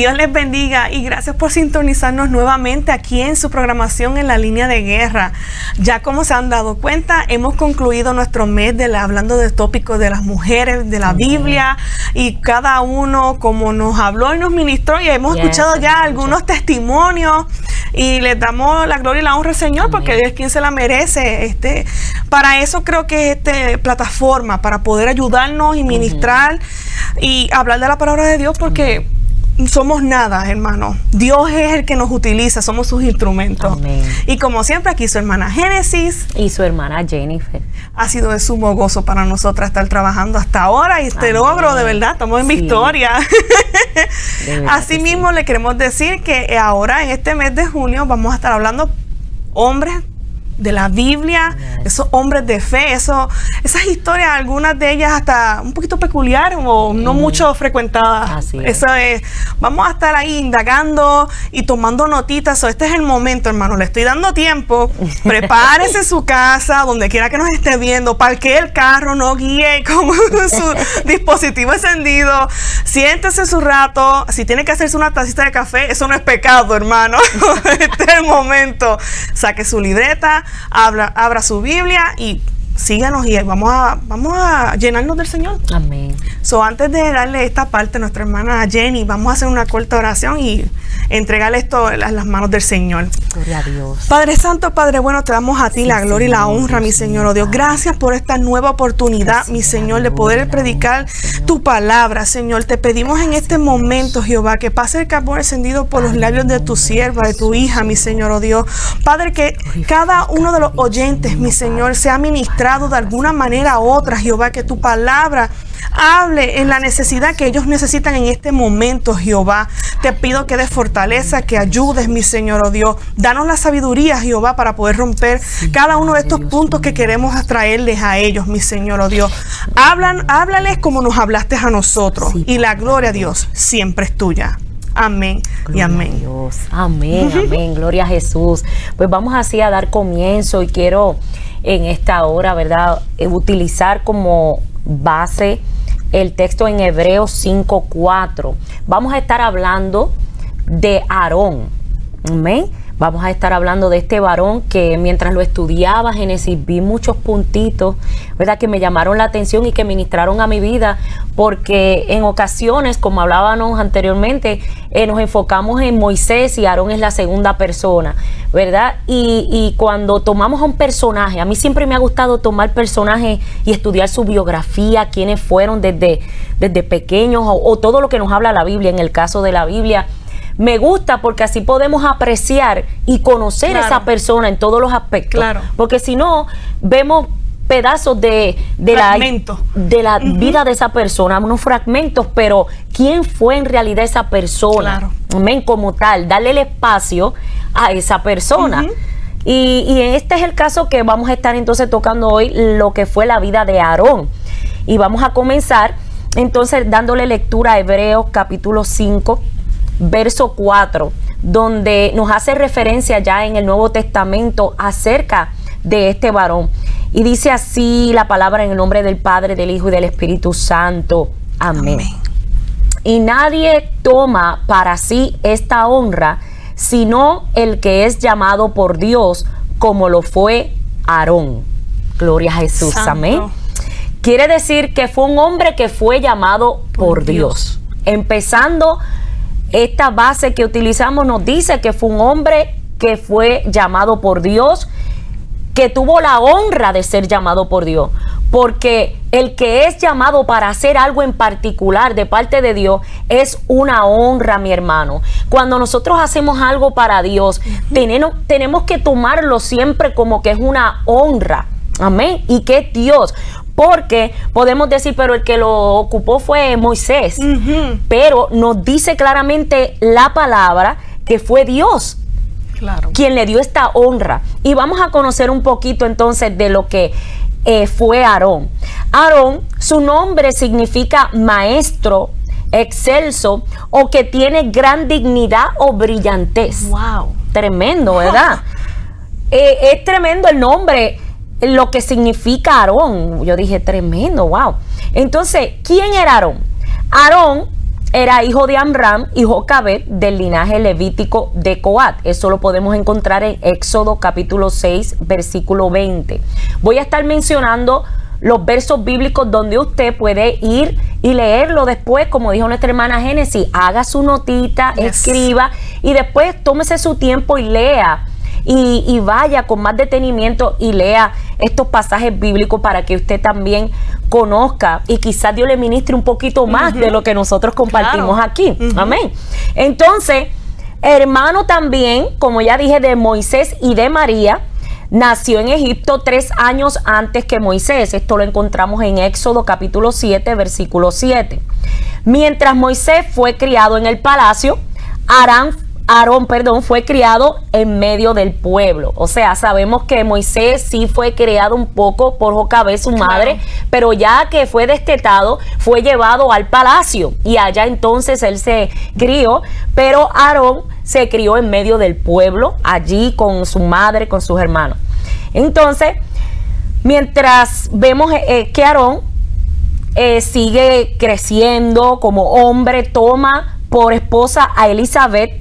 Dios les bendiga y gracias por sintonizarnos nuevamente aquí en su programación en la línea de guerra. Ya como se han dado cuenta, hemos concluido nuestro mes hablando de tópicos de las mujeres, de la Biblia, y cada uno como nos habló y nos ministró, y hemos escuchado ya algunos testimonios, y les damos la gloria y la honra al Señor porque Él es quien se la merece. Para eso creo que es plataforma, para poder ayudarnos y ministrar y hablar de la palabra de Dios, porque somos nada, hermano. Dios es el que nos utiliza, somos sus instrumentos. Amén. Y como siempre, aquí su hermana Génesis y su hermana Jennifer. Ha sido de sumo gozo para nosotras estar trabajando hasta ahora, y este logro, de verdad, estamos en victoria. Asimismo, le queremos decir que ahora en este mes de junio vamos a estar hablando hombres de la Biblia, esos hombres de fe, esas historias, algunas de ellas hasta un poquito peculiares o no mucho frecuentadas. Así es. Eso es. Vamos a estar ahí indagando y tomando notitas. Este es el momento, hermano. Le estoy dando tiempo. Prepárese en su casa, donde quiera que nos esté viendo. Parquee el carro, no guíe con su dispositivo encendido. Siéntese su rato. Si tiene que hacerse una tacita de café, eso no es pecado, hermano. Este es el momento. Saque su libreta, abra su Biblia y síganos, y vamos a llenarnos del Señor. Amén. Antes de darle esta parte a nuestra hermana Jenny, vamos a hacer una corta oración y entregarle esto a las manos del Señor. Gloria a Dios. Padre Santo, Padre bueno, te damos a ti la gloria y la honra, mi Señor, oh Dios. Gracias por esta nueva oportunidad, mi Señor, de poder predicar tu palabra, Señor. Te pedimos en este momento, Jehová, que pase el carbón encendido por los labios de tu sierva, de tu hija, mi Señor, oh Dios. Padre, que cada uno de los oyentes, mi Señor, sea ministrado de alguna manera u otra, Jehová, que tu palabra hable en la necesidad que ellos necesitan en este momento, Jehová. Te pido que des fortaleza, que ayudes, mi Señor, oh Dios. Danos la sabiduría, Jehová, para poder romper cada uno de estos puntos que queremos atraerles a ellos, mi Señor, oh Dios. Háblales como nos hablaste a nosotros, y la gloria a Dios siempre es tuya. Amén. Gloria y amén. A Dios. Amén, amén. Gloria a Jesús. Pues vamos así a dar comienzo, y quiero en esta hora, ¿verdad?, utilizar como base el texto en Hebreos 5:4. Vamos a estar hablando de Aarón. Amén. Vamos a estar hablando de este varón que mientras lo estudiaba, Génesis, vi muchos puntitos, ¿verdad?, que me llamaron la atención y que ministraron a mi vida, porque en ocasiones, como hablábamos anteriormente, nos enfocamos en Moisés y Aarón es la segunda persona, ¿verdad? Y cuando tomamos a un personaje, a mí siempre me ha gustado tomar personajes y estudiar su biografía, quiénes fueron desde pequeños o todo lo que nos habla la Biblia. En el caso de la Biblia, me gusta porque así podemos apreciar y conocer a esa persona en todos los aspectos. Porque si no, vemos pedazos de la vida de esa persona, unos fragmentos, pero ¿quién fue en realidad esa persona? Amén, como tal, darle el espacio a esa persona. Y este es el caso que vamos a estar entonces tocando hoy, lo que fue la vida de Aarón. Y vamos a comenzar entonces dándole lectura a Hebreos capítulo 5, verso 4, donde nos hace referencia ya en el Nuevo Testamento acerca de este varón. Y dice así la palabra en el nombre del Padre, del Hijo y del Espíritu Santo. Amén. Y nadie toma para sí esta honra, sino el que es llamado por Dios, como lo fue Aarón. Gloria a Jesús. Santo. Amén. Quiere decir que fue un hombre que fue llamado por Dios. Empezando esta base que utilizamos, nos dice que fue un hombre que fue llamado por Dios, que tuvo la honra de ser llamado por Dios, porque el que es llamado para hacer algo en particular de parte de Dios es una honra, mi hermano. Cuando nosotros hacemos algo para Dios, tenemos que tomarlo siempre como que es una honra. Amén. Y que es Dios. Porque podemos decir, pero el que lo ocupó fue Moisés. Pero nos dice claramente la palabra que fue Dios quien le dio esta honra. Y vamos a conocer un poquito entonces de lo que fue Aarón. Aarón, su nombre significa maestro, excelso, o que tiene gran dignidad o brillantez. ¡Wow! Tremendo, ¿verdad? Es tremendo el nombre, lo que significa Aarón. Yo dije, tremendo, wow. Entonces, ¿quién era Aarón? Aarón era hijo de Amram y Jocabed del linaje levítico de Coat. Eso lo podemos encontrar en Éxodo capítulo 6, versículo 20. Voy a estar mencionando los versos bíblicos donde usted puede ir y leerlo después, como dijo nuestra hermana Génesis, haga su notita, escriba y después tómese su tiempo y lea. Y vaya con más detenimiento y lea estos pasajes bíblicos para que usted también conozca y quizás Dios le ministre un poquito más de lo que nosotros compartimos aquí. Amén. Entonces, hermano también, como ya dije, de Moisés y de María, nació en Egipto 3 años antes que Moisés. Esto lo encontramos en Éxodo capítulo 7, versículo 7. Mientras Moisés fue criado en el palacio, Aarón fue criado en medio del pueblo. O sea, sabemos que Moisés sí fue criado un poco por Jocabed, su madre, pero ya que fue destetado, fue llevado al palacio y allá entonces él se crió, pero Aarón se crió en medio del pueblo, allí con su madre, con sus hermanos. Entonces, mientras vemos que Aarón sigue creciendo como hombre, toma por esposa a Elizabeth,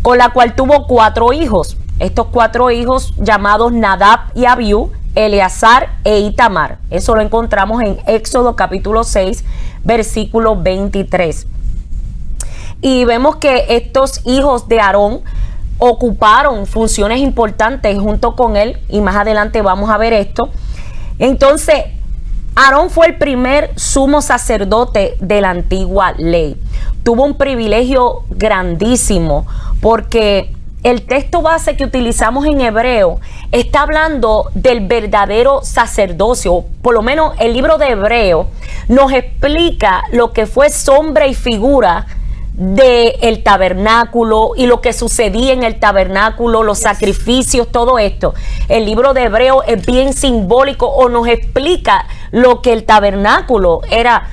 con la cual tuvo 4 hijos. Estos 4 hijos llamados Nadab y Abiú, Eleazar e Itamar. Eso lo encontramos en Éxodo capítulo 6, versículo 23. Y vemos que estos hijos de Aarón ocuparon funciones importantes junto con él, y más adelante vamos a ver esto. Entonces, Aarón fue el primer sumo sacerdote de la antigua ley. Tuvo un privilegio grandísimo porque el texto base que utilizamos en hebreo está hablando del verdadero sacerdocio. Por lo menos el libro de Hebreo nos explica lo que fue sombra y figura del tabernáculo y lo que sucedía en el tabernáculo, los sacrificios, todo esto. El libro de Hebreo es bien simbólico, o nos explica lo que el tabernáculo era,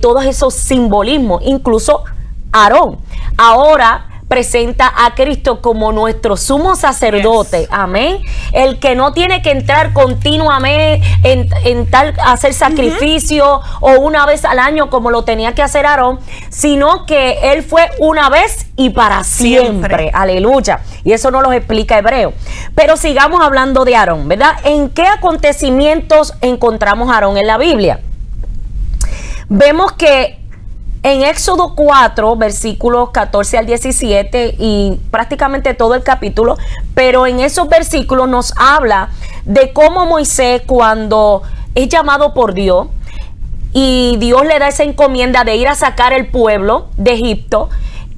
todos esos simbolismos, incluso Aarón. Ahora presenta a Cristo como nuestro sumo sacerdote, amén, el que no tiene que entrar continuamente en tal hacer sacrificio o una vez al año como lo tenía que hacer Aarón, sino que él fue una vez y para siempre. Aleluya. Y eso nos lo explica Hebreo. Pero sigamos hablando de Aarón, ¿verdad? ¿En qué acontecimientos encontramos a Aarón en la Biblia? Vemos que en Éxodo 4, versículos 14 al 17 y prácticamente todo el capítulo, pero en esos versículos nos habla de cómo Moisés, cuando es llamado por Dios y Dios le da esa encomienda de ir a sacar el pueblo de Egipto.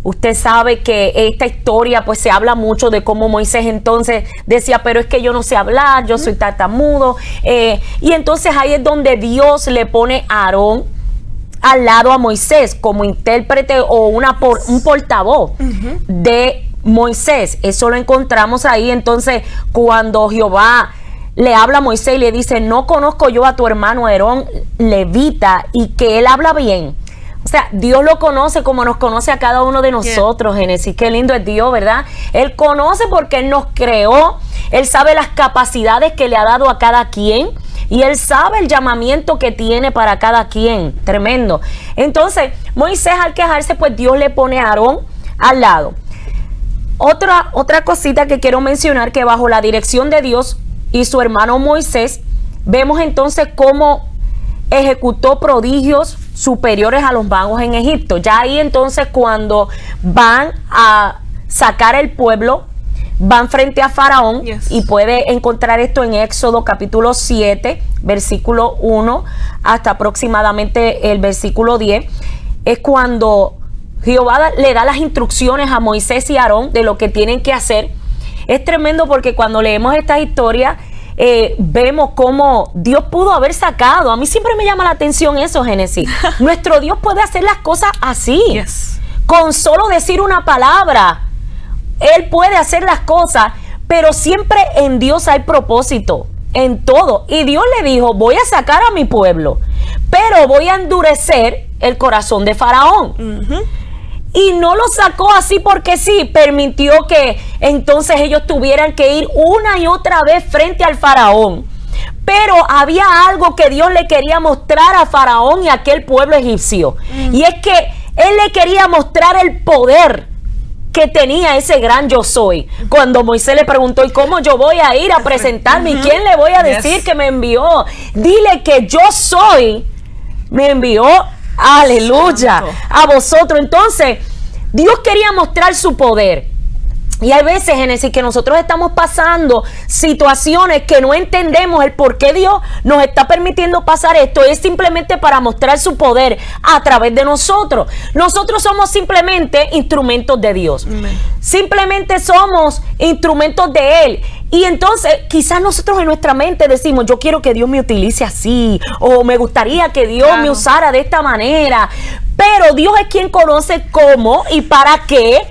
Usted sabe que esta historia pues se habla mucho de cómo Moisés entonces decía, pero es que yo no sé hablar, yo soy tartamudo, y entonces ahí es donde Dios le pone a Aarón al lado a Moisés como intérprete o un portavoz de Moisés. Eso lo encontramos ahí. Entonces, cuando Jehová le habla a Moisés y le dice, no conozco yo a tu hermano Aarón levita, y que él habla bien. O sea, Dios lo conoce como nos conoce a cada uno de nosotros, Génesis. Qué lindo es Dios, ¿verdad? Él conoce porque Él nos creó. Él sabe las capacidades que le ha dado a cada quien. Y Él sabe el llamamiento que tiene para cada quien. Tremendo. Entonces, Moisés, al quejarse, pues Dios le pone a Aarón al lado. Otra cosita que quiero mencionar, que bajo la dirección de Dios y su hermano Moisés, vemos entonces cómo ejecutó prodigios superiores a los magos en Egipto. Ya ahí entonces, cuando van a sacar el pueblo, van frente a Faraón, y puede encontrar esto en Éxodo capítulo 7, versículo 1 hasta aproximadamente el versículo 10. Es cuando Jehová le da las instrucciones a Moisés y Aarón de lo que tienen que hacer. Es tremendo porque cuando leemos esta historia, vemos cómo Dios pudo haber sacado. A mí siempre me llama la atención eso, Génesis. Nuestro Dios puede hacer las cosas así, con solo decir una palabra. Él puede hacer las cosas, pero siempre en Dios hay propósito, en todo. Y Dios le dijo, voy a sacar a mi pueblo, pero voy a endurecer el corazón de Faraón. Y no lo sacó así porque sí, permitió que entonces ellos tuvieran que ir una y otra vez frente al Faraón. Pero había algo que Dios le quería mostrar a Faraón y a aquel pueblo egipcio. Y es que Él le quería mostrar el poder que tenía ese gran yo soy. Cuando Moisés le preguntó, ¿y cómo yo voy a ir a presentarme? ¿Y quién le voy a decir que me envió? Dile que yo soy, me envió, aleluya, a vosotros. Entonces, Dios quería mostrar su poder. Y hay veces, Génesis, que nosotros estamos pasando situaciones que no entendemos el por qué Dios nos está permitiendo pasar esto. Es simplemente para mostrar su poder a través de nosotros. Nosotros somos simplemente instrumentos de Dios. Amén. Simplemente somos instrumentos de Él. Y entonces quizás nosotros en nuestra mente decimos, yo quiero que Dios me utilice así, o me gustaría que Dios me usara de esta manera. Pero Dios es quien conoce cómo y para qué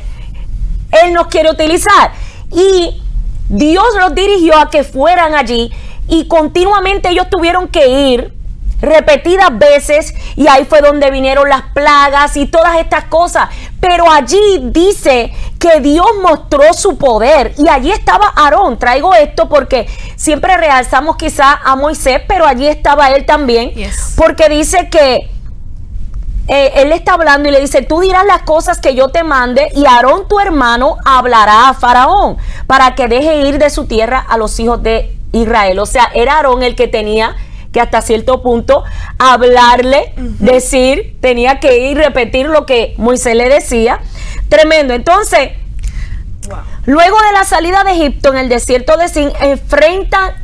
Él nos quiere utilizar. Y Dios los dirigió a que fueran allí, y continuamente ellos tuvieron que ir repetidas veces, y ahí fue donde vinieron las plagas y todas estas cosas. Pero allí dice que Dios mostró su poder, y allí estaba Aarón. Traigo esto porque siempre realzamos quizá a Moisés, pero allí estaba él también, porque dice que él le está hablando y le dice, tú dirás las cosas que yo te mande, y Aarón tu hermano hablará a Faraón para que deje ir de su tierra a los hijos de Israel. O sea, era Aarón el que tenía que hasta cierto punto hablarle, decir, tenía que ir, repetir lo que Moisés le decía. Tremendo. Entonces, luego de la salida de Egipto en el desierto de Sin, enfrentan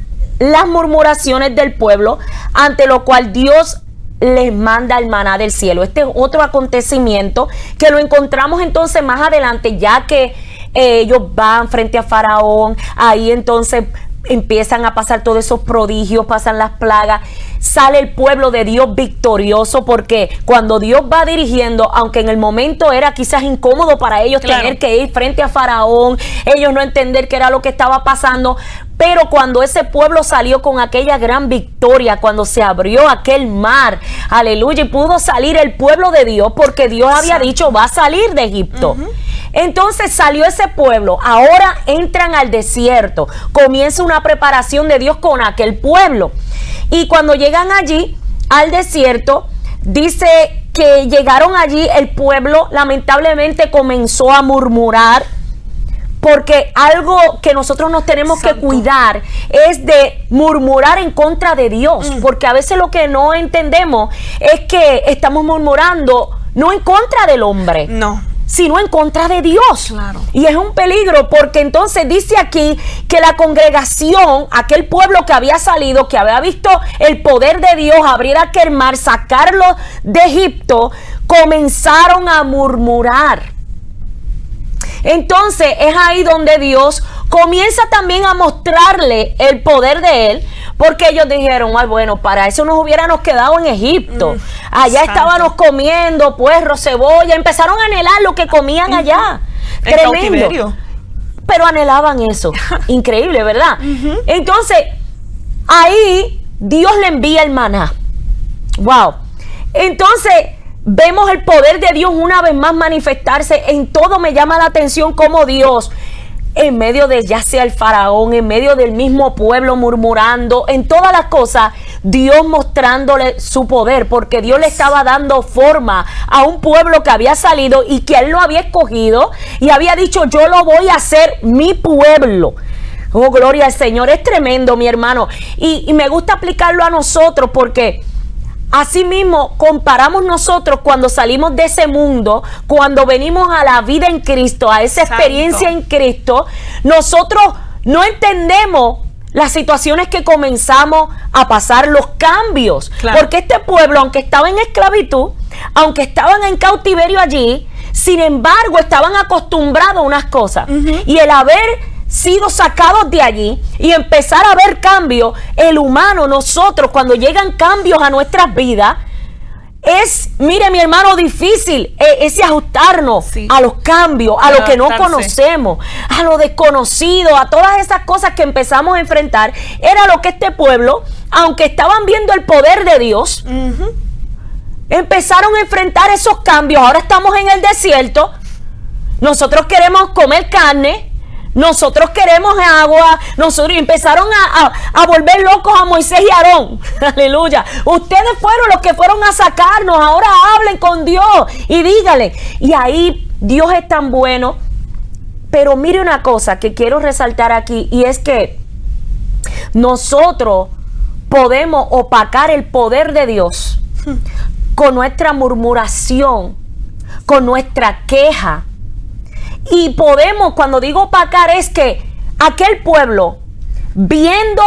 las murmuraciones del pueblo, ante lo cual Dios les manda el maná del cielo. Este es otro acontecimiento que lo encontramos entonces más adelante, ya que ellos van frente a Faraón. Ahí entonces empiezan a pasar todos esos prodigios, pasan las plagas, sale el pueblo de Dios victorioso, porque cuando Dios va dirigiendo, aunque en el momento era quizás incómodo para ellos tener que ir frente a Faraón, ellos no entender qué era lo que estaba pasando, pero cuando ese pueblo salió con aquella gran victoria, cuando se abrió aquel mar, aleluya, y pudo salir el pueblo de Dios, porque Dios había dicho, va a salir de Egipto. Entonces salió ese pueblo, ahora entran al desierto, comienza una preparación de Dios con aquel pueblo. Y cuando llegan allí al desierto, dice que llegaron allí, el pueblo lamentablemente comenzó a murmurar, porque algo que nosotros nos tenemos que cuidar es de murmurar en contra de Dios, porque a veces lo que no entendemos es que estamos murmurando no en contra del hombre, sino en contra de Dios. Y es un peligro, porque entonces dice aquí que la congregación, aquel pueblo que había salido, que había visto el poder de Dios abrir aquel mar, sacarlo de Egipto, comenzaron a murmurar. Entonces es ahí donde Dios comienza también a mostrarle el poder de Él, porque ellos dijeron, ay, bueno, para eso nos hubiéramos quedado en Egipto. Allá estábamos comiendo puerro, cebolla, empezaron a anhelar lo que comían allá. Tremendo. Pero anhelaban eso. Increíble, ¿verdad? Entonces, ahí Dios le envía el maná. Wow. Entonces, vemos el poder de Dios una vez más manifestarse. En todo me llama la atención cómo Dios, en medio de ya sea el faraón, en medio del mismo pueblo murmurando, en todas las cosas, Dios mostrándole su poder, porque Dios le estaba dando forma a un pueblo que había salido y que Él lo había escogido y había dicho, yo lo voy a hacer mi pueblo. Oh, gloria al Señor. Es tremendo, mi hermano, y me gusta aplicarlo a nosotros, porque así mismo comparamos nosotros cuando salimos de ese mundo, cuando venimos a la vida en Cristo, a esa experiencia en Cristo, nosotros no entendemos las situaciones que comenzamos a pasar, los cambios, porque este pueblo, aunque estaba en esclavitud, aunque estaban en cautiverio allí, sin embargo estaban acostumbrados a unas cosas, y el haber sido sacados de allí y empezar a ver cambios, el humano, nosotros, cuando llegan cambios a nuestras vidas, es, mire mi hermano, difícil ese ajustarnos a los cambios, a lo que no conocemos, a lo desconocido, a todas esas cosas que empezamos a enfrentar. Era lo que este pueblo, aunque estaban viendo el poder de Dios, empezaron a enfrentar esos cambios. Ahora estamos en el desierto, nosotros queremos comer carne, nosotros queremos agua. Nosotros empezaron a volver locos a Moisés y Aarón. Aleluya. Ustedes fueron los que fueron a sacarnos. Ahora hablen con Dios y díganle. Y ahí Dios es tan bueno. Pero mire una cosa que quiero resaltar aquí, y es que nosotros podemos opacar el poder de Dios con nuestra murmuración, con nuestra queja. Y podemos, cuando digo opacar, es que aquel pueblo, viendo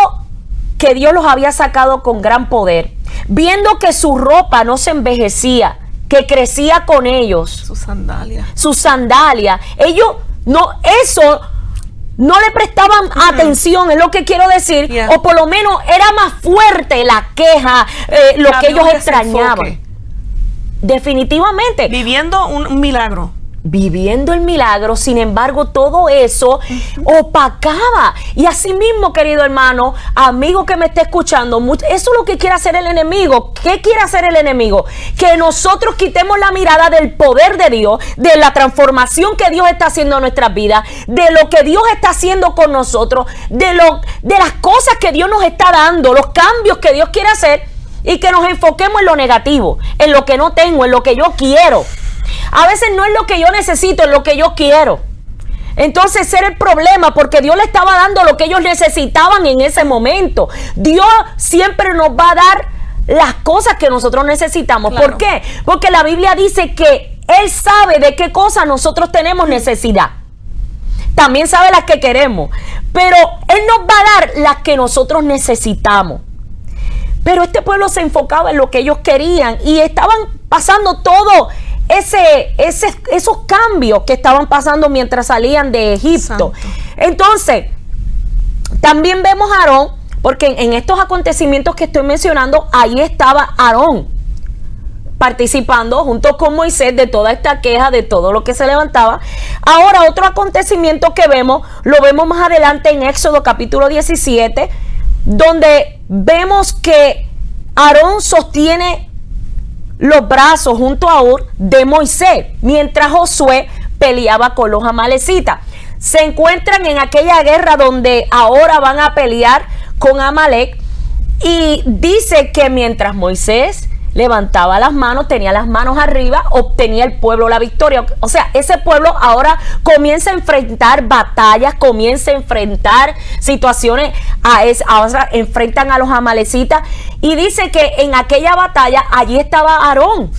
que Dios los había sacado con gran poder, viendo que su ropa no se envejecía, que crecía con ellos, Sus sandalias. ellos eso no le prestaban atención, es lo que quiero decir, o por lo menos era más fuerte la queja, lo que ellos extrañaban. Definitivamente. Viviendo un milagro. Viviendo el milagro, sin embargo, todo eso opacaba. Y así mismo, querido hermano, amigo que me esté escuchando, eso es lo que quiere hacer el enemigo. ¿Qué quiere hacer el enemigo? Que nosotros quitemos la mirada del poder de Dios, de la transformación que Dios está haciendo en nuestras vidas, de lo que Dios está haciendo con nosotros, de las cosas que Dios nos está dando, los cambios que Dios quiere hacer, y que nos enfoquemos en lo negativo, en lo que no tengo, en lo que yo quiero. A veces no es lo que yo necesito, es lo que yo quiero. Entonces ese era el problema, porque Dios le estaba dando lo que ellos necesitaban en ese momento. Dios siempre nos va a dar las cosas que nosotros necesitamos. Claro. ¿Por qué? Porque la Biblia dice que Él sabe de qué cosas nosotros tenemos necesidad. También sabe las que queremos, pero Él nos va a dar las que nosotros necesitamos. Pero este pueblo se enfocaba en lo que ellos querían y estaban pasando todo esos cambios que estaban pasando mientras salían de Egipto. Santo. Entonces, también vemos a Aarón, porque en estos acontecimientos que estoy mencionando, ahí estaba Aarón participando junto con Moisés de toda esta queja, de todo lo que se levantaba. Ahora, otro acontecimiento que lo vemos más adelante en Éxodo capítulo 17, donde vemos que Aarón sostiene los brazos junto a Ur de Moisés, mientras Josué peleaba con los amalecitas. Se encuentran en aquella guerra donde ahora van a pelear con Amalek, y dice que mientras Moisés levantaba las manos, tenía las manos arriba, obtenía el pueblo la victoria. O sea, ese pueblo ahora comienza a enfrentar batallas, comienza a enfrentar situaciones, ahora enfrentan a los amalecitas, y dice que en aquella batalla allí estaba Aarón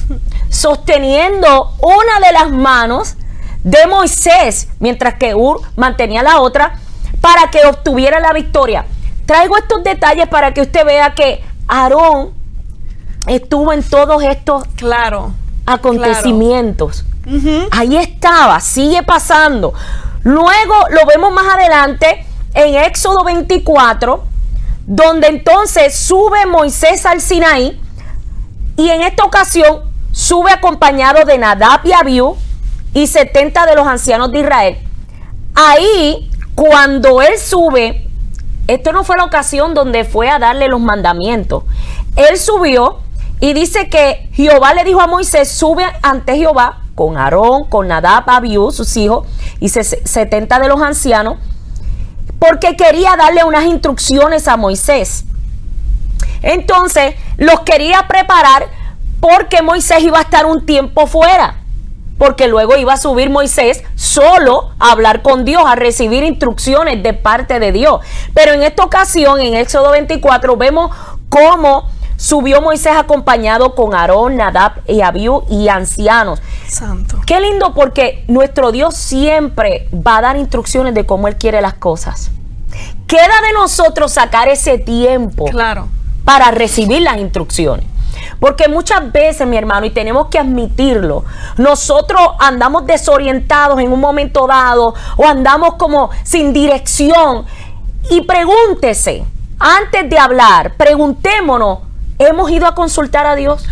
sosteniendo una de las manos de Moisés, mientras que Ur mantenía la otra para que obtuviera la victoria. Traigo estos detalles para que usted vea que Aarón estuvo en todos estos acontecimientos. Ahí estaba, sigue pasando. Luego lo vemos más adelante en Éxodo 24, donde entonces sube Moisés al Sinaí, y en esta ocasión sube acompañado de Nadab y Abiú y 70 de los ancianos de Israel. Ahí, cuando él sube, esto no fue la ocasión donde fue a darle los mandamientos. Él subió y dice que Jehová le dijo a Moisés: sube ante Jehová con Aarón, con Nadab, Abiú, sus hijos, y 70 de los ancianos, porque quería darle unas instrucciones a Moisés. Entonces los quería preparar, porque Moisés iba a estar un tiempo fuera, porque luego iba a subir Moisés solo a hablar con Dios, a recibir instrucciones de parte de Dios. Pero en esta ocasión, en Éxodo 24, vemos cómo subió Moisés acompañado con Aarón, Nadab y Abiú y ancianos. Santo. Qué lindo, porque nuestro Dios siempre va a dar instrucciones de cómo Él quiere las cosas. Queda de nosotros sacar ese tiempo para recibir las instrucciones. Porque muchas veces, mi hermano, y tenemos que admitirlo, nosotros andamos desorientados en un momento dado, o andamos como sin dirección. Y pregúntese, antes de hablar, preguntémonos: ¿hemos ido a consultar a Dios?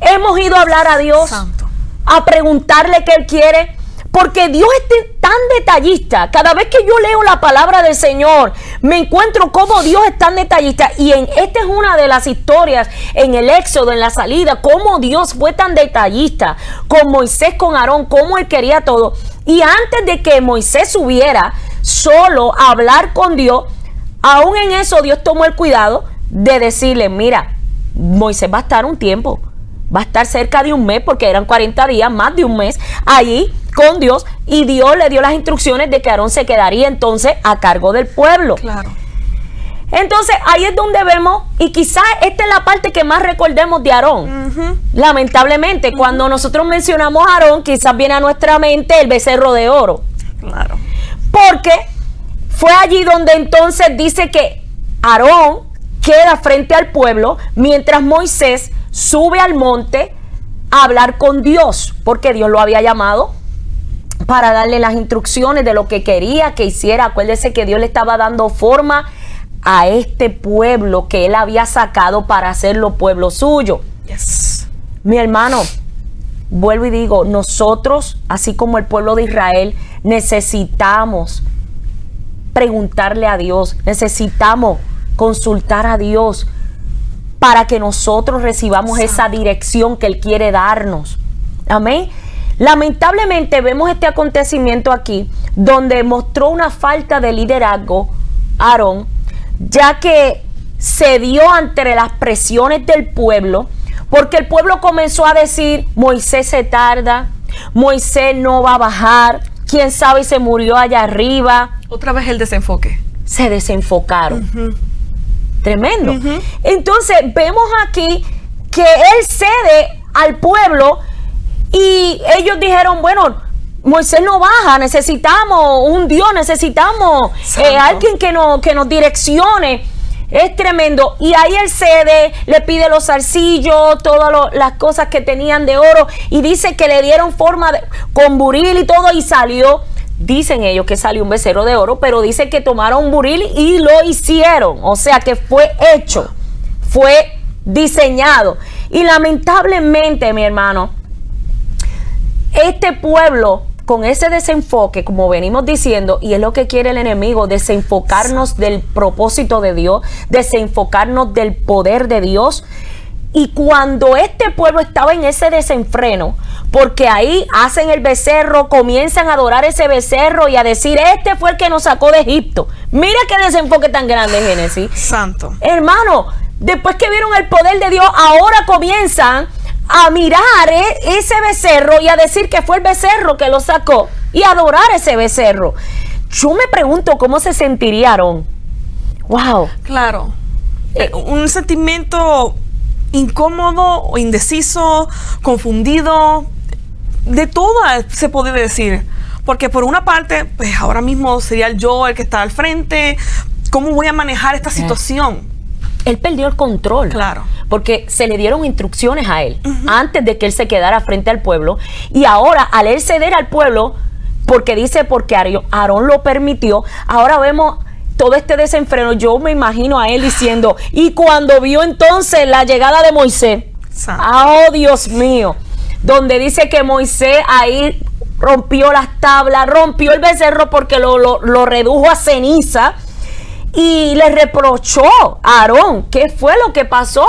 ¿Hemos ido a hablar a Dios? Santo. A preguntarle qué Él quiere. Porque Dios es tan detallista. Cada vez que yo leo la palabra del Señor, me encuentro cómo Dios es tan detallista. Y esta es una de las historias en el Éxodo, en la salida, cómo Dios fue tan detallista con Moisés, con Aarón, cómo Él quería todo. Y antes de que Moisés subiera, solo a hablar con Dios, aún en eso Dios tomó el cuidado de decirle, mira, Moisés va a estar un tiempo, va a estar cerca de un mes, porque eran 40 días, más de un mes, allí con Dios, y Dios le dio las instrucciones de que Aarón se quedaría entonces a cargo del pueblo. Claro. Entonces ahí es donde vemos, y quizás esta es la parte que más recordemos de Aarón. Lamentablemente, cuando nosotros mencionamos a Aarón, quizás viene a nuestra mente el becerro de oro. Claro. Porque fue allí donde entonces dice que Aarón queda frente al pueblo, mientras Moisés sube al monte a hablar con Dios, porque Dios lo había llamado para darle las instrucciones de lo que quería que hiciera. Acuérdese que Dios le estaba dando forma a este pueblo que él había sacado para hacerlo pueblo suyo. Yes. Mi hermano, vuelvo y digo, nosotros, así como el pueblo de Israel, necesitamos preguntarle a Dios, necesitamos consultar a Dios para que nosotros recibamos esa dirección que Él quiere darnos. Amén. Lamentablemente vemos este acontecimiento aquí, donde mostró una falta de liderazgo Aarón, ya que cedió ante las presiones del pueblo, porque el pueblo comenzó a decir, Moisés se tarda, Moisés no va a bajar, quién sabe, se murió allá arriba. Otra vez el desenfoque. Se desenfocaron. Tremendo. Entonces vemos aquí que él cede al pueblo y ellos dijeron, bueno, Moisés no baja, necesitamos un Dios, necesitamos alguien que nos direccione. Es tremendo. Y ahí él cede, le pide los zarcillos, todas las cosas que tenían de oro, y dice que le dieron forma con buril y todo, y salió. Dicen ellos que salió un becerro de oro, pero dice que tomaron un buril y lo hicieron. O sea que fue hecho, fue diseñado. Y lamentablemente, mi hermano, este pueblo, con ese desenfoque, como venimos diciendo, y es lo que quiere el enemigo, desenfocarnos del propósito de Dios, desenfocarnos del poder de Dios. Y cuando este pueblo estaba en ese desenfreno, porque ahí hacen el becerro, comienzan a adorar ese becerro y a decir, este fue el que nos sacó de Egipto. Mira qué desenfoque tan grande, Génesis. Santo. Hermano, después que vieron el poder de Dios, ahora comienzan a mirar ese becerro y a decir que fue el becerro que lo sacó y adorar ese becerro. Yo me pregunto cómo se sentiría Aarón. Wow. Claro. Un sentimiento incómodo o indeciso, confundido, de todo se puede decir. Porque por una parte, pues ahora mismo sería yo el que está al frente. ¿Cómo voy a manejar esta situación? Él perdió el control. Claro. Porque se le dieron instrucciones a él antes de que él se quedara frente al pueblo. Y ahora, al él ceder al pueblo, porque Aarón lo permitió, ahora vemos todo este desenfreno. Yo me imagino a él diciendo, y cuando vio entonces la llegada de Moisés, oh Dios mío, donde dice que Moisés ahí rompió las tablas, rompió el becerro porque lo redujo a ceniza, y le reprochó a Aarón qué fue lo que pasó.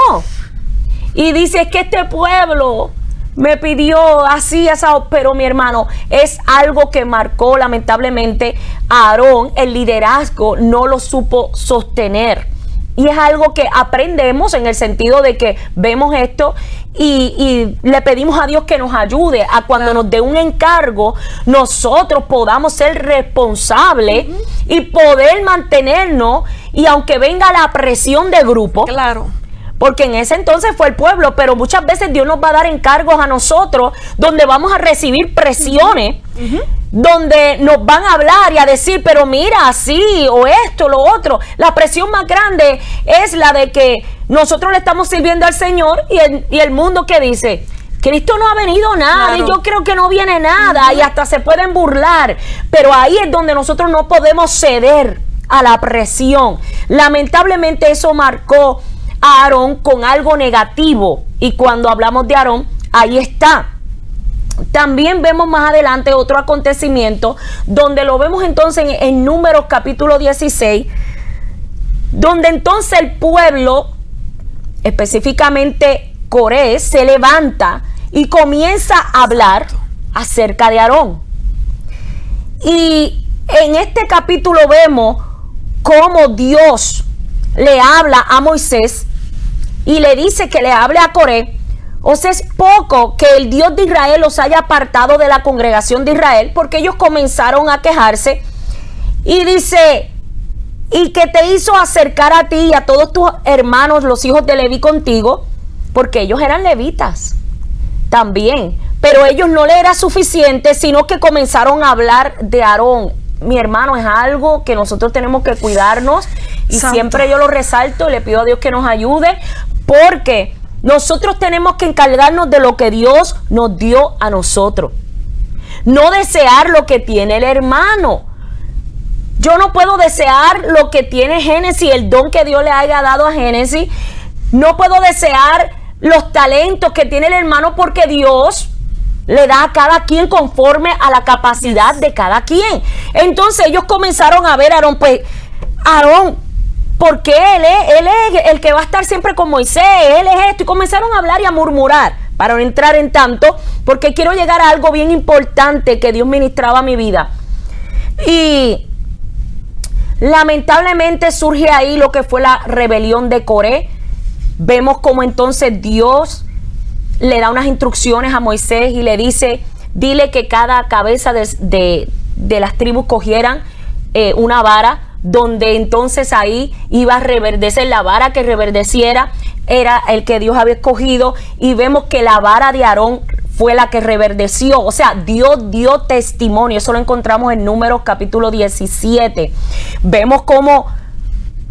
Y dice, es que este pueblo me pidió así, asado. Pero mi hermano, es algo que marcó lamentablemente a Aarón. El liderazgo no lo supo sostener. Y es algo que aprendemos en el sentido de que vemos esto y le pedimos a Dios que nos ayude a cuando nos dé un encargo, nosotros podamos ser responsables y poder mantenernos, y aunque venga la presión del grupo. Claro. Porque en ese entonces fue el pueblo, pero muchas veces Dios nos va a dar encargos a nosotros donde vamos a recibir presiones, donde nos van a hablar y a decir, pero mira, así, o esto, lo otro. La presión más grande es la de que nosotros le estamos sirviendo al Señor y el mundo que dice, Cristo no ha venido nada, y yo creo que no viene nada, y hasta se pueden burlar. Pero ahí es donde nosotros no podemos ceder a la presión. Lamentablemente eso marcó a Aarón con algo negativo, y cuando hablamos de Aarón, ahí está. También vemos más adelante otro acontecimiento donde lo vemos entonces en Números capítulo 16, donde entonces el pueblo, específicamente Coré, se levanta y comienza a hablar acerca de Aarón. Y en este capítulo vemos cómo Dios le habla a Moisés y le dice que le hable a Coré. O sea, es poco que el Dios de Israel los haya apartado de la congregación de Israel, porque ellos comenzaron a quejarse. Y dice, y que te hizo acercar a ti y a todos tus hermanos, los hijos de Leví, contigo, porque ellos eran levitas también, pero ellos no le era suficiente, sino que comenzaron a hablar de Aarón. Mi hermano, es algo que nosotros tenemos que cuidarnos, y Santo. siempre yo lo resalto, le pido a Dios que nos ayude, porque nosotros tenemos que encargarnos de lo que Dios nos dio a nosotros, no desear lo que tiene el hermano. Yo no puedo desear lo que tiene Génesis, el don que Dios le haya dado a Génesis. No puedo desear los talentos que tiene el hermano, porque Dios le da a cada quien conforme a la capacidad de cada quien. Entonces ellos comenzaron a ver a Aarón, pues Aarón, ¿por qué él es el que va a estar siempre con Moisés? Él es esto. Y comenzaron a hablar y a murmurar, para no entrar en tanto, porque quiero llegar a algo bien importante que Dios ministraba a mi vida. Y lamentablemente surge ahí lo que fue la rebelión de Coré. Vemos como entonces Dios le da unas instrucciones a Moisés y le dice, dile que cada cabeza de las tribus cogieran una vara, donde entonces ahí iba a reverdecer. La vara que reverdeciera era el que Dios había escogido, y vemos que la vara de Aarón fue la que reverdeció. O sea, Dios dio testimonio. Eso lo encontramos en Números capítulo 17. Vemos cómo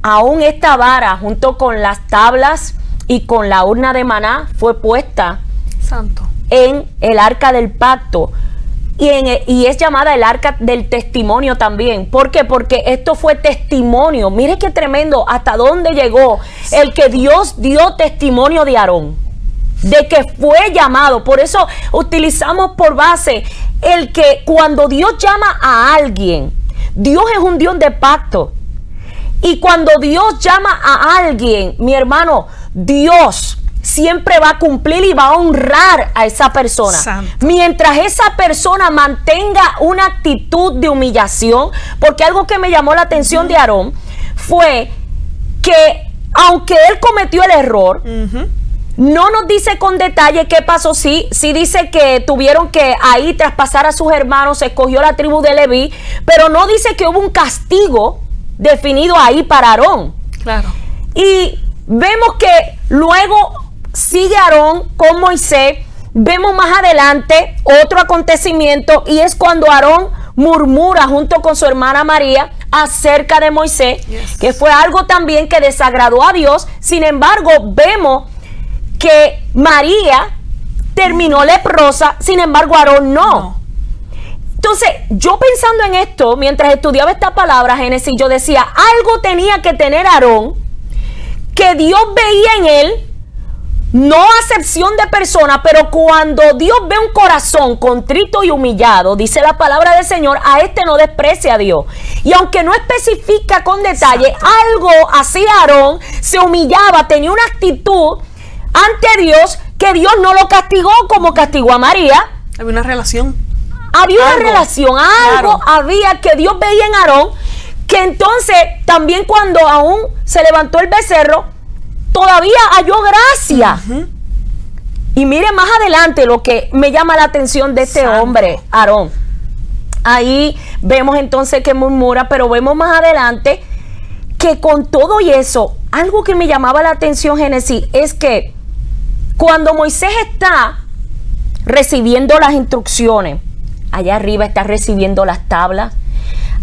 aún esta vara, junto con las tablas y con la urna de maná, fue puesta Santo. en el arca del pacto. Y es llamada el arca del testimonio también. ¿Por qué? Porque esto fue testimonio. Mire qué tremendo hasta dónde llegó el que Dios dio testimonio de Aarón, de que fue llamado. Por eso utilizamos por base el que cuando Dios llama a alguien, Dios es un Dios de pacto. Y cuando Dios llama a alguien, mi hermano, Dios siempre va a cumplir y va a honrar a esa persona. Santo. Mientras esa persona mantenga una actitud de humillación, porque algo que me llamó la atención de Aarón fue que aunque él cometió el error, no nos dice con detalle qué pasó. Sí dice que tuvieron que ahí traspasar a sus hermanos, se escogió la tribu de Leví, pero no dice que hubo un castigo definido ahí para Aarón. Claro. Y vemos que luego sigue Aarón con Moisés. Vemos más adelante otro acontecimiento, y es cuando Aarón murmura junto con su hermana María acerca de Moisés, que fue algo también que desagradó a Dios. Sin embargo, vemos que María terminó leprosa, sin embargo Aarón no. Entonces, yo pensando en esto, mientras estudiaba esta palabra, Génesis, yo decía, algo tenía que tener Aarón, que Dios veía en él, no acepción de persona, pero cuando Dios ve un corazón contrito y humillado, dice la palabra del Señor, a este no desprecia a Dios. Y aunque no especifica con detalle, algo hacía Aarón, se humillaba, tenía una actitud ante Dios, que Dios no lo castigó como castigó a María. Había una relación. Había una relación, algo claro. Había que Dios veía en Aarón, que entonces también cuando aún se levantó el becerro, todavía halló gracia. Y mire más adelante lo que me llama la atención de este Santo. hombre, Aarón. Ahí vemos entonces que murmura, pero vemos más adelante que con todo y eso, algo que me llamaba la atención, Génesis, es que cuando Moisés está recibiendo las instrucciones, allá arriba está recibiendo las tablas,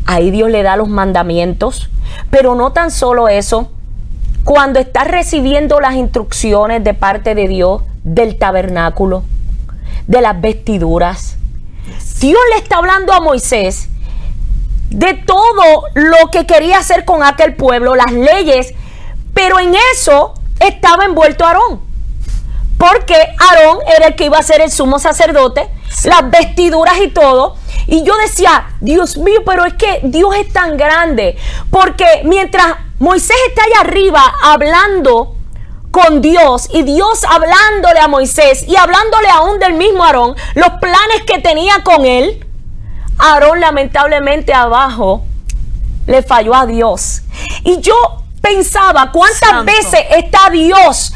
ahí Dios le da los mandamientos, pero no tan solo eso, cuando está recibiendo las instrucciones de parte de Dios, del tabernáculo, de las vestiduras, Dios le está hablando a Moisés de todo lo que quería hacer con aquel pueblo, las leyes, pero en eso estaba envuelto Aarón, porque Aarón era el que iba a ser el sumo sacerdote, las vestiduras y todo. Y yo decía, Dios mío, pero es que Dios es tan grande, porque mientras Moisés está allá arriba hablando con Dios, y Dios hablándole a Moisés y hablándole aún del mismo Aarón, los planes que tenía con él, Aarón lamentablemente abajo le falló a Dios. Y yo pensaba, ¿cuántas veces está Dios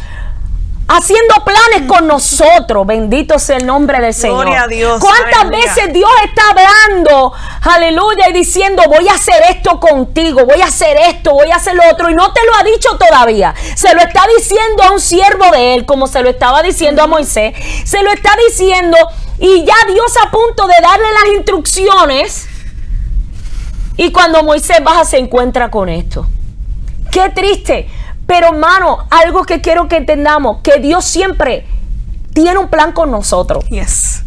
haciendo planes con nosotros? Bendito sea el nombre del Señor. Gloria a Dios. ¿Cuántas Aleluya. veces Dios está hablando, aleluya, y diciendo, voy a hacer esto contigo, voy a hacer esto, voy a hacer lo otro, y no te lo ha dicho todavía? Se lo está diciendo a un siervo de él, como se lo estaba diciendo a Moisés, se lo está diciendo, y ya Dios a punto de darle las instrucciones, y cuando Moisés baja se encuentra con esto. Qué triste. Pero hermano, algo que quiero que entendamos, que Dios siempre tiene un plan con nosotros. Yes.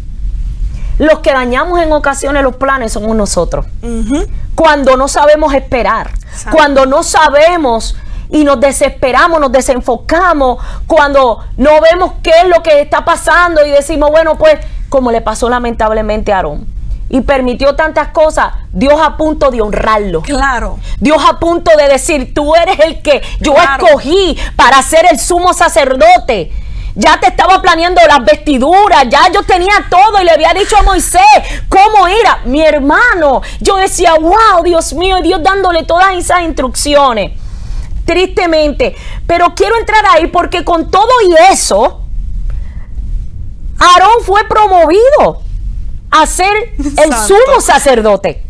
Los que dañamos en ocasiones los planes somos nosotros. Uh-huh. Cuando no sabemos esperar, Exacto. cuando no sabemos y nos desesperamos, nos desenfocamos, cuando no vemos qué es lo que está pasando y decimos, bueno, pues, como le pasó lamentablemente a Aarón. Y permitió tantas cosas, Dios a punto de honrarlo. Claro. Dios a punto de decir, tú eres el que yo Claro. escogí para ser el sumo sacerdote. Ya te estaba planeando las vestiduras, ya yo tenía todo y le había dicho a Moisés cómo era. Mi hermano, yo decía, wow, Dios mío, Dios dándole todas esas instrucciones. Tristemente, pero quiero entrar ahí porque con todo y eso, Aarón fue promovido a ser el Santo. sumo sacerdote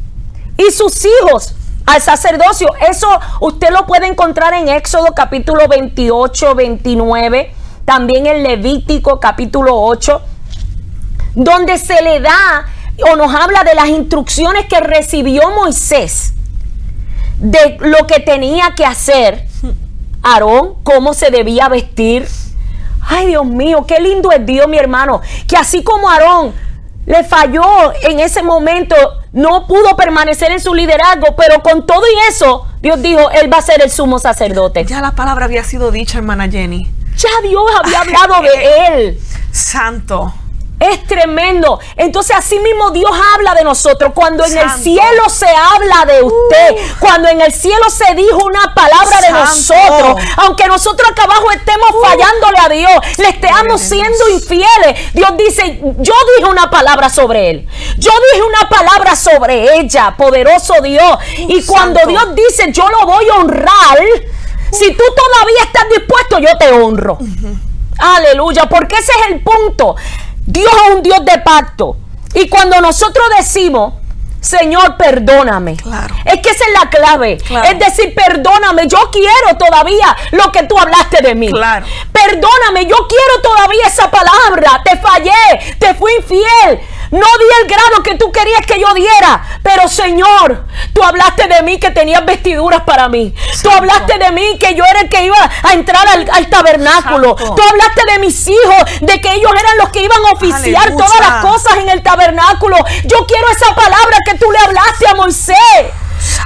y sus hijos al sacerdocio. Eso usted lo puede encontrar en Éxodo capítulo 28, 29, también en Levítico capítulo 8, donde se le da o nos habla de las instrucciones que recibió Moisés, de lo que tenía que hacer Aarón, cómo se debía vestir. Ay, Dios mío, qué lindo es Dios, mi hermano, que así como Aarón le falló en ese momento, no pudo permanecer en su liderazgo, pero con todo y eso, Dios dijo, él va a ser el sumo sacerdote. Ya la palabra había sido dicha, hermana Jenny. Ya Dios había hablado de él. Santo. Es tremendo. Entonces así mismo Dios habla de nosotros. Cuando en el Santo. cielo se habla de usted, cuando en el cielo se dijo una palabra de Santo. nosotros, aunque nosotros acá abajo estemos fallándole a Dios, le estemos siendo infieles, Dios dice, yo dije una palabra sobre él, yo dije una palabra sobre ella, poderoso Dios. Y cuando Santo. Dios dice, yo lo voy a honrar, si tú todavía estás dispuesto, yo te honro. Aleluya, porque ese es el punto. Dios es un Dios de pacto. Y cuando nosotros decimos, Señor, perdóname, Claro. es que esa es la clave. Claro. Es decir, perdóname, yo quiero todavía lo que tú hablaste de mí. Claro. Perdóname, yo quiero todavía esa palabra. Te fallé, te fui infiel. No di el grado que tú querías que yo diera. Pero Señor, tú hablaste de mí que tenías vestiduras para mí. Tú hablaste de mí que yo era el que iba a entrar al tabernáculo. Santo. Tú hablaste de mis hijos, de que ellos eran los que iban a oficiar Aleluya. todas las cosas en el tabernáculo. Yo quiero esa palabra que tú le hablaste a Moisés.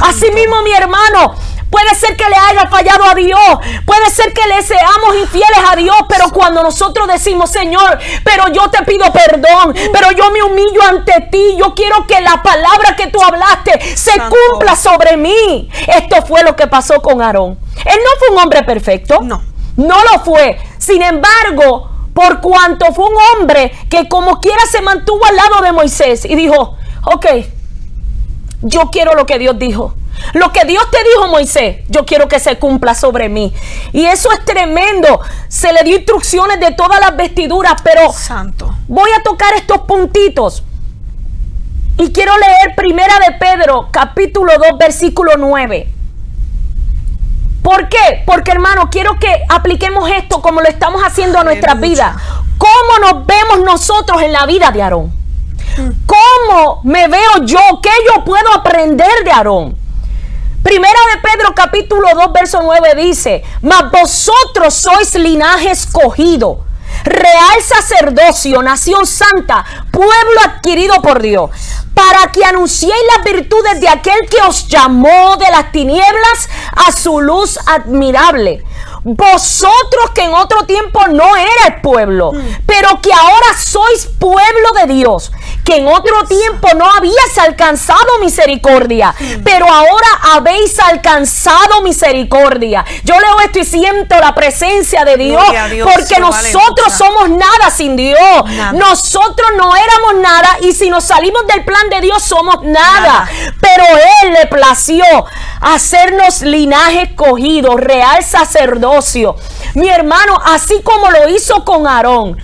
Así mismo, mi hermano, puede ser que le haya fallado a Dios, puede ser que le seamos infieles a Dios, pero cuando nosotros decimos, Señor, pero yo te pido perdón, pero yo me humillo ante ti, yo quiero que la palabra que tú hablaste se Santo. cumpla sobre mí. Esto fue lo que pasó con Aarón. Él no fue un hombre perfecto, No. no lo fue. Sin embargo, por cuanto fue un hombre que como quiera se mantuvo al lado de Moisés y dijo, ok, yo quiero lo que Dios dijo. Lo que Dios te dijo, Moisés, yo quiero que se cumpla sobre mí. Y eso es tremendo. Se le dio instrucciones de todas las vestiduras, pero Santo. voy a tocar estos puntitos. Y quiero leer Primera de Pedro, capítulo 2, versículo 9. ¿Por qué? Porque, hermano, quiero que apliquemos esto como lo estamos haciendo a nuestra Aleluya. vida. ¿Cómo nos vemos nosotros en la vida de Aarón? ¿Cómo me veo yo? ¿Qué yo puedo aprender de Aarón? Primera de Pedro capítulo 2 verso 9 dice, mas vosotros sois linaje escogido, real sacerdocio, nación santa, pueblo adquirido por Dios, para que anunciéis las virtudes de aquel que os llamó de las tinieblas a su luz admirable. Vosotros que en otro tiempo no erais pueblo, pero que ahora sois pueblo de Dios, que en otro tiempo no habías alcanzado misericordia, pero ahora habéis alcanzado misericordia. Yo leo esto y siento la presencia de Dios, porque nosotros somos nada sin Dios. Nosotros no éramos nada, y si nos salimos del plan de Dios somos nada. Pero Él le plació hacernos linaje escogido, real sacerdocio. Mi hermano, así como lo hizo con Aarón,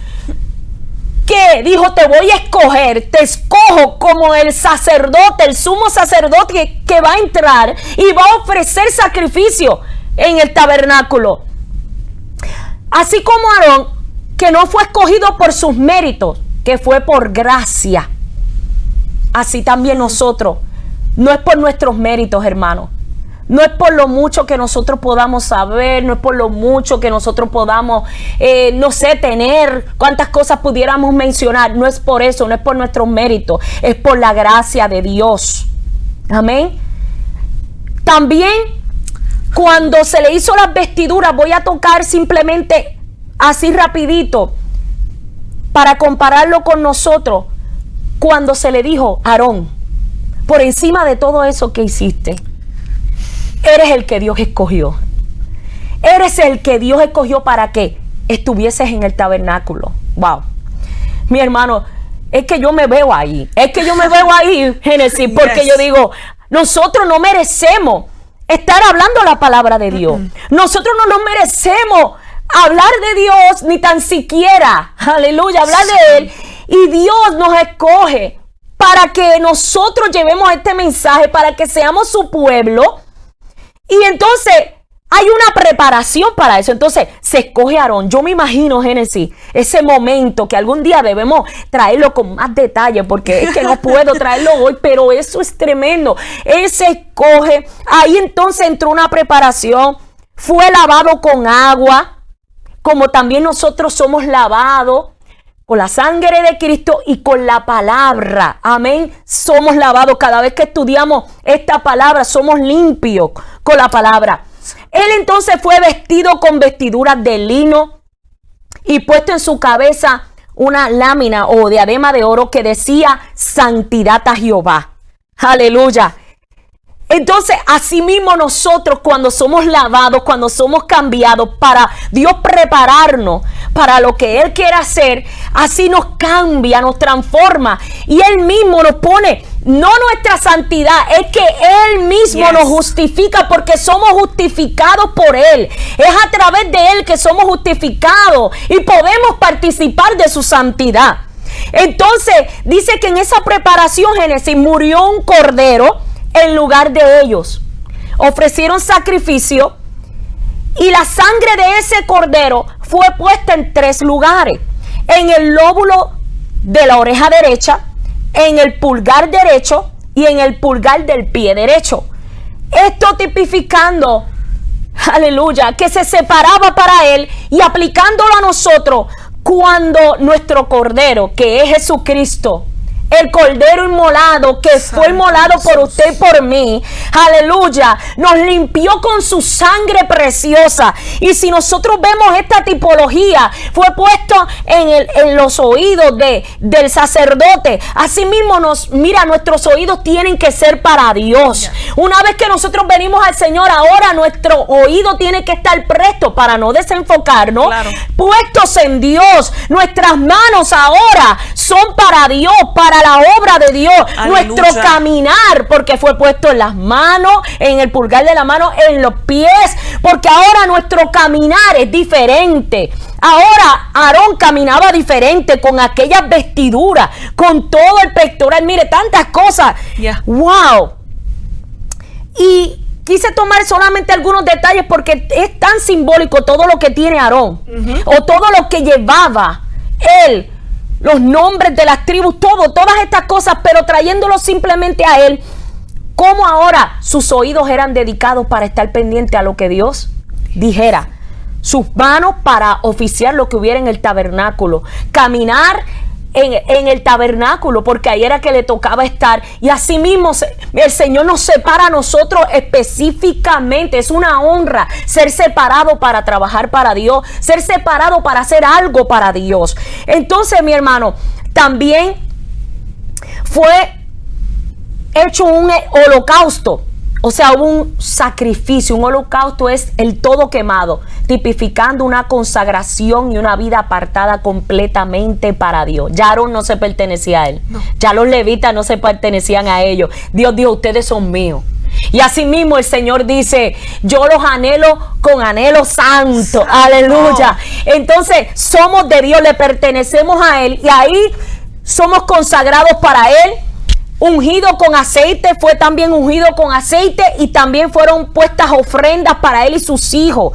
que dijo: te voy a escoger, te escojo como el sacerdote, el sumo sacerdote que va a entrar y va a ofrecer sacrificio en el tabernáculo. Así como Aarón, que no fue escogido por sus méritos, que fue por gracia, así también nosotros. No es por nuestros méritos, hermano. No es por lo mucho que nosotros podamos saber, no es por lo mucho que nosotros podamos, no sé, tener, cuántas cosas pudiéramos mencionar. No es por eso, no es por nuestros méritos, es por la gracia de Dios. Amén. También, cuando se le hizo las vestiduras, voy a tocar simplemente así rapidito, para compararlo con nosotros. Cuando se le dijo: Aarón, por encima de todo eso que hiciste, eres el que Dios escogió. Eres el que Dios escogió para que estuvieses en el tabernáculo. Wow. Mi hermano, es que yo me veo ahí. Génesis, porque yo digo, nosotros no merecemos estar hablando la palabra de Dios. Nosotros no nos merecemos hablar de Dios, ni tan siquiera, aleluya, hablar de Él. Y Dios nos escoge para que nosotros llevemos este mensaje, para que seamos su pueblo. Y entonces hay una preparación para eso. Entonces se escoge a Aarón. Yo me imagino, Génesis, ese momento que algún día debemos traerlo con más detalle, porque es que no puedo traerlo hoy, pero eso es tremendo. Él se escoge. Ahí entonces entró una preparación. Fue lavado con agua, como también nosotros somos lavados con la sangre de Cristo y con la palabra. Amén. Somos lavados. Cada vez que estudiamos esta palabra, somos limpios con la palabra. Él entonces fue vestido con vestiduras de lino y puesto en su cabeza una lámina o diadema de oro que decía: santidad a Jehová. Aleluya. Entonces, así mismo nosotros, cuando somos lavados, cuando somos cambiados, para Dios prepararnos para lo que Él quiere hacer, así nos cambia, nos transforma, y Él mismo nos pone, no nuestra santidad, es que Él mismo nos justifica, porque somos justificados por Él. Es a través de Él que somos justificados y podemos participar de su santidad. Entonces, dice que en esa preparación, Génesis, murió un cordero en lugar de ellos. Ofrecieron sacrificio y la sangre de ese cordero fue puesta en 3 lugares: en el lóbulo de la oreja derecha, en el pulgar derecho y en el pulgar del pie derecho. Esto tipificando, aleluya, que se separaba para Él y aplicándolo a nosotros cuando nuestro cordero, que es Jesucristo, el cordero inmolado, que fue inmolado por usted y por mí, aleluya, nos limpió con su sangre preciosa. Y si nosotros vemos esta tipología, fue puesto en los oídos del sacerdote. Asimismo, nuestros oídos tienen que ser para Dios. Una vez que nosotros venimos al Señor, ahora nuestro oído tiene que estar presto para no desenfocarnos, puestos en Dios. Nuestras manos ahora son para Dios, para la obra de Dios. Aleluya. Nuestro caminar, porque fue puesto en las manos, en el pulgar de la mano, en los pies, porque ahora nuestro caminar es diferente. Ahora Aarón caminaba diferente, con aquellas vestiduras, con todo el pectoral, mire, tantas cosas. Wow. Y quise tomar solamente algunos detalles porque es tan simbólico todo lo que tiene Aarón, o todo lo que llevaba él, los nombres de las tribus, todas estas cosas, pero trayéndolo simplemente a él, cómo ahora sus oídos eran dedicados para estar pendiente a lo que Dios dijera, sus manos para oficiar lo que hubiera en el tabernáculo, caminar en el tabernáculo, porque ahí era que le tocaba estar. Y así mismo el Señor nos separa a nosotros específicamente. Es una honra ser separado para trabajar para Dios, ser separado para hacer algo para Dios. Entonces, mi hermano, también fue hecho un holocausto. O sea, hubo un sacrificio. Un holocausto es el todo quemado, tipificando una consagración y una vida apartada completamente para Dios. Ya Aarón no se pertenecía a él. No. Ya los levitas no se pertenecían a ellos. Dios dijo, ustedes son míos. Y así mismo el Señor dice, yo los anhelo con anhelo santo. Aleluya. Entonces, somos de Dios, le pertenecemos a Él. Y ahí somos consagrados para Él. Ungido con aceite, fue también ungido con aceite, y también fueron puestas ofrendas para él y sus hijos.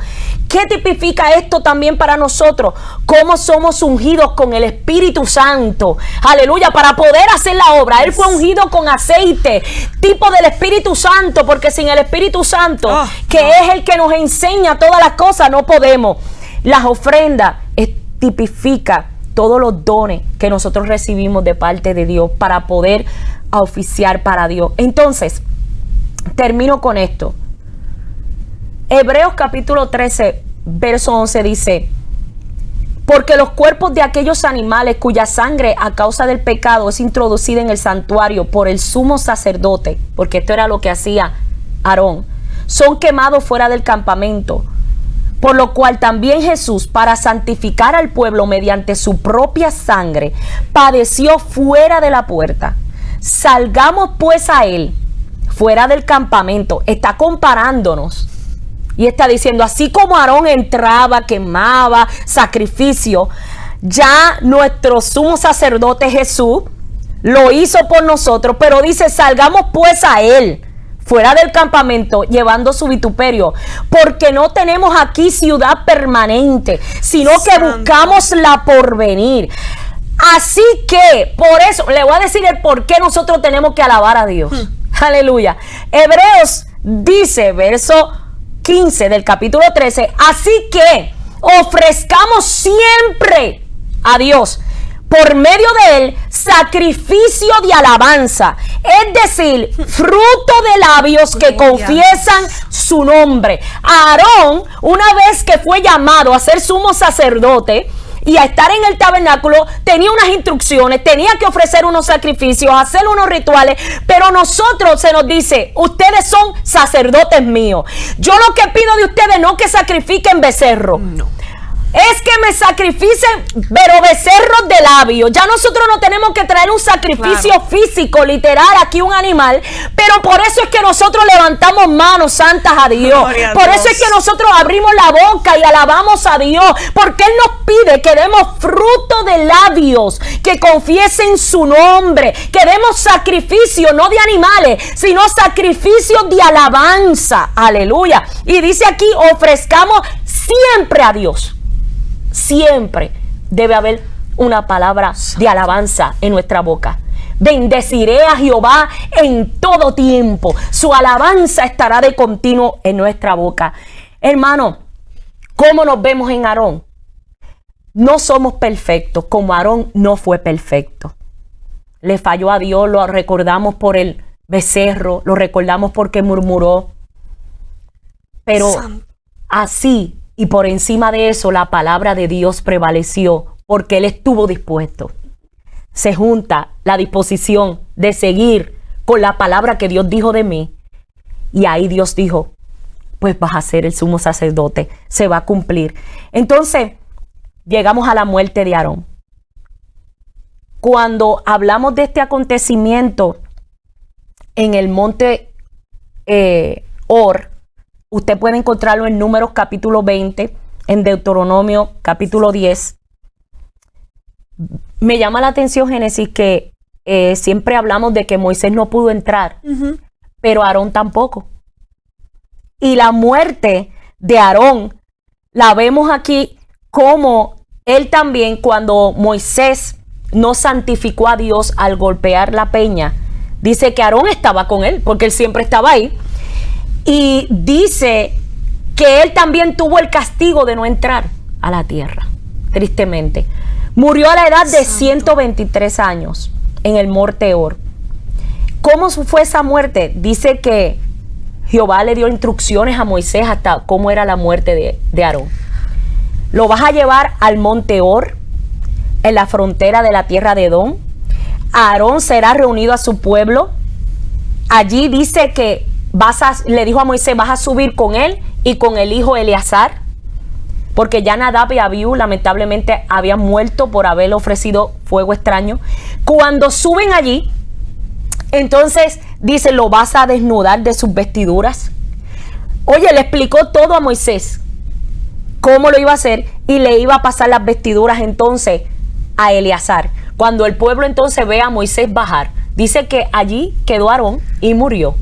¿Qué tipifica esto también para nosotros? Cómo somos ungidos con el Espíritu Santo. Aleluya, para poder hacer la obra. Él fue ungido con aceite, tipo del Espíritu Santo, porque sin el Espíritu Santo, que es el que nos enseña todas las cosas, no podemos. Las ofrendas tipifica todos los dones que nosotros recibimos de parte de Dios para poder oficiar para Dios. Entonces, termino con esto. Hebreos capítulo 13, verso 11 dice, porque los cuerpos de aquellos animales cuya sangre a causa del pecado es introducida en el santuario por el sumo sacerdote, porque esto era lo que hacía Aarón, son quemados fuera del campamento. Por lo cual también Jesús, para santificar al pueblo mediante su propia sangre, padeció fuera de la puerta. Salgamos pues a él, fuera del campamento. Está comparándonos y está diciendo, así como Aarón entraba, quemaba, sacrificio, ya nuestro sumo sacerdote Jesús lo hizo por nosotros, pero dice, salgamos pues a él, fuera del campamento, llevando su vituperio, porque no tenemos aquí ciudad permanente, sino que buscamos la porvenir. Así que, por eso, le voy a decir el por qué nosotros tenemos que alabar a Dios. Aleluya. Hebreos dice, verso 15 del capítulo 13, así que ofrezcamos siempre a Dios, por medio de él, sacrificio de alabanza, es decir, fruto de labios que confiesan su nombre. Aarón, una vez que fue llamado a ser sumo sacerdote y a estar en el tabernáculo, tenía unas instrucciones, tenía que ofrecer unos sacrificios, hacer unos rituales, pero nosotros se nos dice, ustedes son sacerdotes míos. Yo lo que pido de ustedes no que sacrifiquen becerro. No. Es que me sacrificen, pero becerros de labio. Ya nosotros no tenemos que traer un sacrificio físico, literal, aquí un animal. Pero por eso es que nosotros levantamos manos santas a Dios. Por eso es que nosotros abrimos la boca y alabamos a Dios. Porque Él nos pide que demos fruto de labios, que confiesen su nombre, que demos sacrificio, no de animales, sino sacrificio de alabanza. Aleluya. Y dice aquí, ofrezcamos siempre a Dios. Siempre debe haber una palabra de alabanza en nuestra boca. Bendeciré a Jehová en todo tiempo. Su alabanza estará de continuo en nuestra boca. Hermano, ¿cómo nos vemos en Aarón? No somos perfectos, como Aarón no fue perfecto. Le falló a Dios, lo recordamos por el becerro, lo recordamos porque murmuró. Pero así, y por encima de eso, la palabra de Dios prevaleció porque Él estuvo dispuesto. Se junta la disposición de seguir con la palabra que Dios dijo de mí. Y ahí Dios dijo, pues vas a ser el sumo sacerdote, se va a cumplir. Entonces, llegamos a la muerte de Aarón. Cuando hablamos de este acontecimiento en el monte Hor, usted puede encontrarlo en Números capítulo 20, en Deuteronomio capítulo 10. Me llama la atención, Génesis, que siempre hablamos de que Moisés no pudo entrar, pero Aarón tampoco. Y la muerte de Aarón la vemos aquí como él también, cuando Moisés no santificó a Dios al golpear la peña, dice que Aarón estaba con él, porque él siempre estaba ahí. Y dice que él también tuvo el castigo de no entrar a la tierra, tristemente. Murió a la edad de 123 años en el monte Hor. ¿Cómo fue esa muerte? Dice que Jehová le dio instrucciones a Moisés hasta cómo era la muerte de Aarón. Lo vas a llevar al monte Hor, en la frontera de la tierra de Edom. Aarón será reunido a su pueblo. Allí dice que le dijo a Moisés, vas a subir con él y con el hijo Eleazar, porque ya Nadab y Abiú lamentablemente habían muerto por haber ofrecido fuego extraño. Cuando suben allí, entonces dice, lo vas a desnudar de sus vestiduras. Oye, le explicó todo a Moisés, cómo lo iba a hacer, y le iba a pasar las vestiduras entonces a Eleazar. Cuando el pueblo entonces ve a Moisés bajar, dice que allí quedó Aarón y murió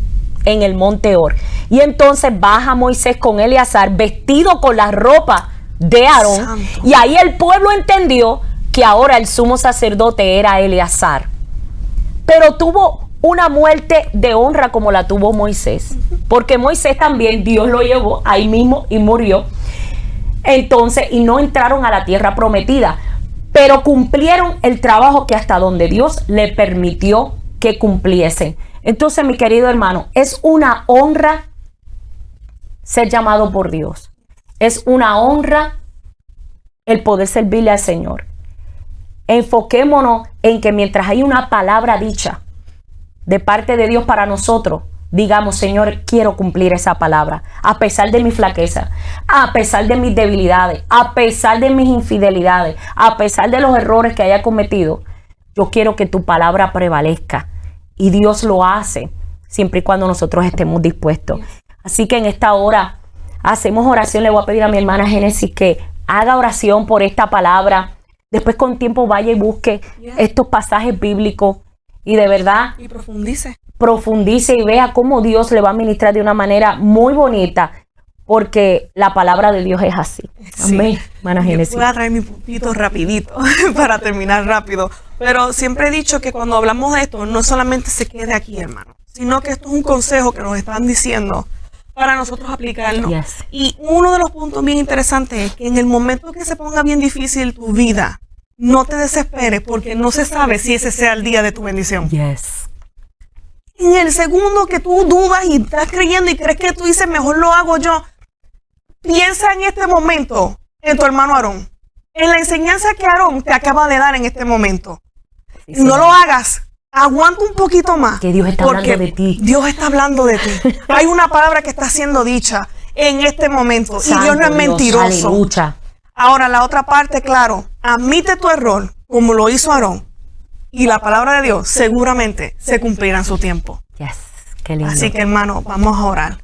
en el monte Hor. Y entonces baja Moisés con Eleazar vestido con la ropa de Aarón. Santo. Y ahí el pueblo entendió que ahora el sumo sacerdote era Eleazar. Pero tuvo una muerte de honra como la tuvo Moisés, porque Moisés también Dios lo llevó ahí mismo y murió. Entonces, y no entraron a la tierra prometida, pero cumplieron el trabajo que hasta donde Dios le permitió que cumpliesen. Entonces, mi querido hermano, es una honra ser llamado por Dios. Es una honra el poder servirle al Señor. Enfoquémonos en que mientras hay una palabra dicha de parte de Dios para nosotros, digamos, Señor, quiero cumplir esa palabra, a pesar de mi flaqueza, a pesar de mis debilidades, a pesar de mis infidelidades, a pesar de los errores que haya cometido. Yo quiero que tu palabra prevalezca, y Dios lo hace siempre y cuando nosotros estemos dispuestos. Así que en esta hora hacemos oración. Le voy a pedir a mi hermana Génesis que haga oración por esta palabra. Después con tiempo vaya y busque estos pasajes bíblicos y de verdad y profundice y vea cómo Dios le va a ministrar de una manera muy bonita, porque la palabra de Dios es así. Sí. Amén, hermana Génesis. Voy a traer mi pupito rapidito para terminar rápido. Pero siempre he dicho que cuando hablamos de esto, no solamente se quede aquí, hermano, sino que esto es un consejo que nos están diciendo para nosotros aplicarlo. Yes. Y uno de los puntos bien interesantes es que en el momento que se ponga bien difícil tu vida, no te desesperes, porque no se sabe si ese sea el día de tu bendición. Yes. En el segundo que tú dudas y estás creyendo y crees que tú dices, mejor lo hago yo, piensa en este momento en tu hermano Aarón, en la enseñanza que Aarón te acaba de dar en este momento. Sí, no lo hagas. Aguanta un poquito más. Que Dios está hablando de ti. Dios está hablando de ti. Hay una palabra que está siendo dicha en este momento. Santo y Dios no es mentiroso. Aleluya. Ahora, la otra parte, claro, admite tu error, como lo hizo Aarón. Y la palabra de Dios seguramente se cumplirá en su tiempo. Yes. Qué lindo. Así que, hermano, vamos a orar.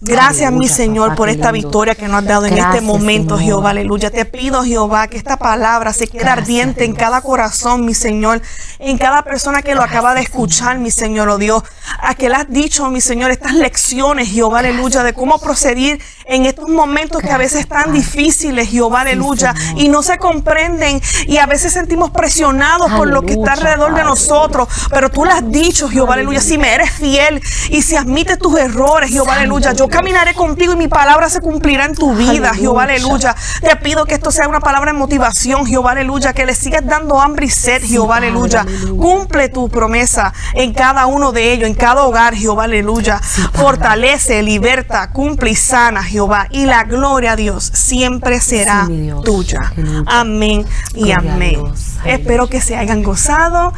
Gracias, mi Señor, papá, por esta victoria que nos has dado en este momento, Señor. Jehová, aleluya. Te pido, Jehová, que esta palabra se quede ardiente en cada corazón, mi Señor, en cada persona que lo acaba de escuchar, mi Señor, oh Dios. A que le has dicho, mi Señor, estas lecciones, Jehová, aleluya, de cómo proceder en estos momentos que a veces están difíciles, Jehová, aleluya, y no se comprenden, y a veces sentimos presionados por lo que está alrededor de nosotros, pero tú le has dicho, Jehová, aleluya, si me eres fiel y si admites tus errores, Jehová, aleluya, yo caminaré contigo y mi palabra se cumplirá en tu vida, aleluya. Jehová, aleluya. Te pido que esto sea una palabra de motivación, Jehová, aleluya, que le sigas dando hambre y sed, Jehová, aleluya. Cumple tu promesa en cada uno de ellos, en cada hogar, Jehová, aleluya. Fortalece, liberta, cumple y sana, Jehová. Y la gloria a Dios siempre será tuya. Amén y amén. Espero que se hayan gozado.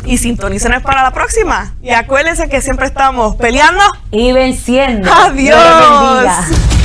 Y sintonícenos para la próxima. Y acuérdense que siempre estamos peleando y venciendo. Adiós.